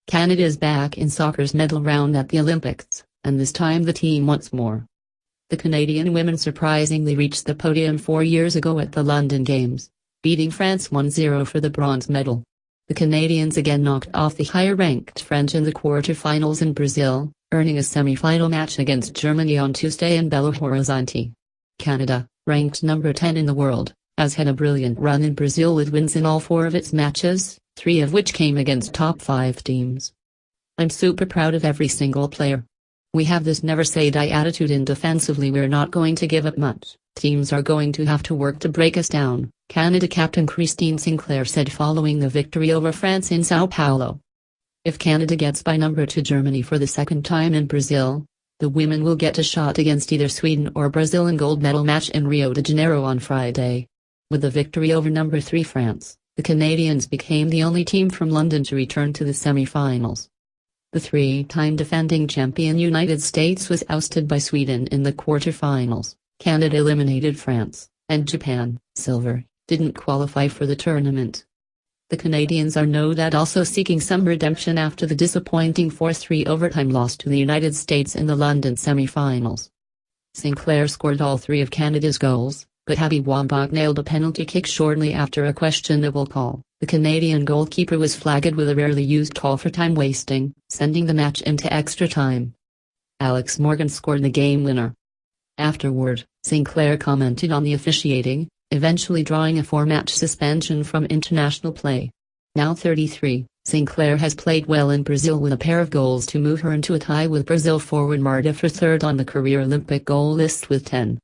Canada is back in soccer's medal round at the Olympics, and this time the team wants more. The Canadian women surprisingly reached the podium 4 years ago at the London Games, beating France 1-0 for the bronze medal. The Canadians again knocked off the higher-ranked French in the quarter-finals in Brazil, earning a semi-final match against Germany on Tuesday in Belo Horizonte. Canada, ranked number 10 in the world, has had a brilliant run in Brazil with wins in all 4 of its matches, 3 of which came against top 5 teams. I'm super proud of every single player. We have this never-say-die attitude, and defensively we're not going to give up much. Teams are going to have to work to break us down, Canada captain Christine Sinclair said following the victory over France in Sao Paulo. If Canada gets by number 2 Germany for the second time in Brazil, the women will get a shot against either Sweden or Brazil in gold medal match in Rio de Janeiro on Friday. With the victory over number 3 France, the Canadians became the only team from London to return to the semi-finals. The 3-time defending champion United States was ousted by Sweden in the quarter-finals. Canada eliminated France, and Japan, silver, didn't qualify for the tournament. The Canadians are no doubt also seeking some redemption after the disappointing 4-3 overtime loss to the United States in the London semi-finals. Sinclair scored all 3 of Canada's goals, but Abby Wambach nailed a penalty kick shortly after a questionable call. The Canadian goalkeeper was flagged with a rarely used call for time wasting, sending the match into extra time. Alex Morgan scored the game winner. Afterward, Sinclair commented on the officiating, eventually drawing a 4-match suspension from international play. Now 33, Sinclair has played well in Brazil with a pair of goals to move her into a tie with Brazil forward Marta for 3rd on the career Olympic goal list with 10.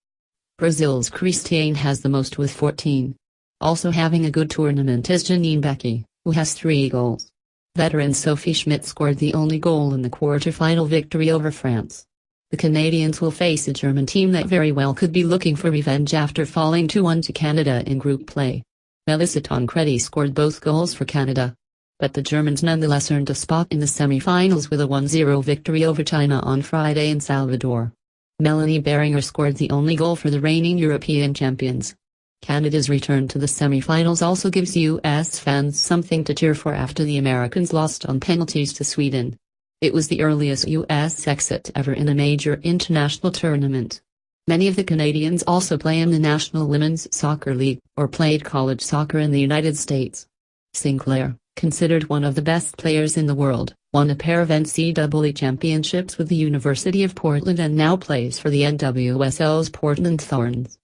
Brazil's Christiane has the most with 14. Also having a good tournament is Janine Becky, who has 3 goals. Veteran Sophie Schmidt scored the only goal in the quarter-final victory over France. The Canadians will face a German team that very well could be looking for revenge after falling 2-1 to Canada in group play. Melissa Tancredi scored both goals for Canada. But the Germans nonetheless earned a spot in the semi-finals with a 1-0 victory over China on Friday in Salvador. Melanie Beringer scored the only goal for the reigning European champions. Canada's return to the semi-finals also gives US fans something to cheer for after the Americans lost on penalties to Sweden. It was the earliest US exit ever in a major international tournament. Many of the Canadians also play in the National Women's Soccer League, or played college soccer in the United States. Sinclair, considered one of the best players in the world, won a pair of NCAA championships with the University of Portland and now plays for the NWSL's Portland Thorns.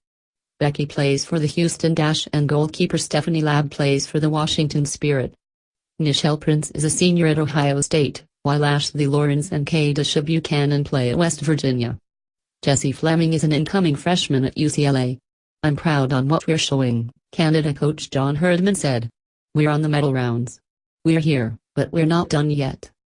Becky plays for the Houston Dash and goalkeeper Stephanie Labb plays for the Washington Spirit. Nichelle Prince is a senior at Ohio State, while Ashley Lawrence and Kaydasha Buchanan play at West Virginia. Jessie Fleming is an incoming freshman at UCLA. I'm proud on what we're showing, Canada coach John Herdman said. We're on the medal rounds. We're here, but we're not done yet.